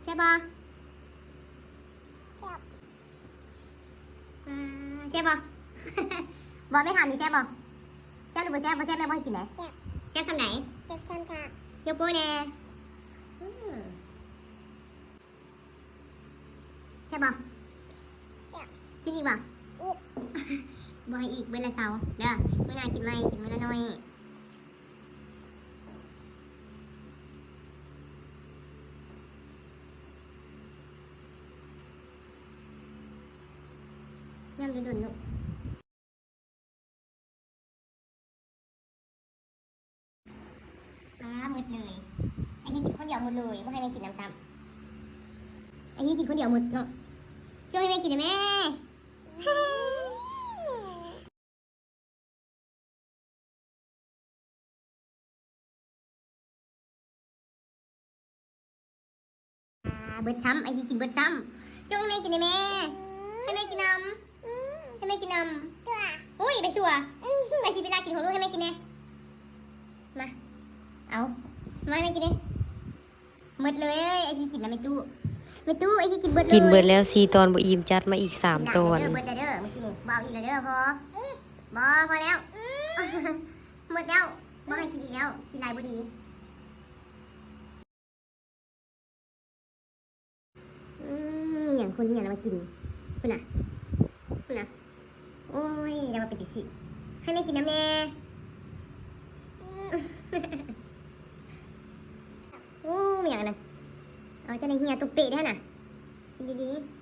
ช่บอใช่บอบอไม่ทำนี่แซ่บบอแซ่บหรือบ่แซ่บบ่แซ่บแม่บ่ให้กินไหนแซ่บทำไหนแซ่บทำค่ะยกโป้แน่ใช่บอกินอีกบ่บ่ให้อีกเวลาเสาร์เด้อเมื่อหน้ากินไม่กินมื้อละน้อยย่ำดุนๆลูกหมดเลยไอ้นี่กินคนเดียวหมดเลยไม่ให้แม่กินน้ำซ้ำไอ้นี่กินคนเดียวหมดเนาะช่วยให้แม่กินได้แม่เบิดซ้ำไอ้นี่กินเบิดซ้ำช่วยให้แม่กินได้แม่ให้แม่กินน้ำให้แม่กินน้ำอุ้ยเป็นสัวไปสิเวลากินของลูกให้แม่กินเนี่ยมาเอามาให้แม่กินเนี่ยหมดเลยไอ้ที่กินแล้วไม่ตู้ไอ้ที่กินเบิดเลยกินเบิดแล้ว4 ตอนบ่อิ่มจัดมาอีก3 ตอน เบิดเด้อเมื่อกี้นี่บ่เอาอีกแล้วเด้อพอแล้วหมดแล้วบ่ให้กินอีกแล้วกินหลายบ่ดีอย่างคนเนี่ยเรามากินคุณน่ะโอ้ยเรามาเป็นติสิให้แม่กินน้ำแน่โอ้ไม่อย่างนั้นเอาจะในเฮียตุกเปะได้น่ะกินดีๆ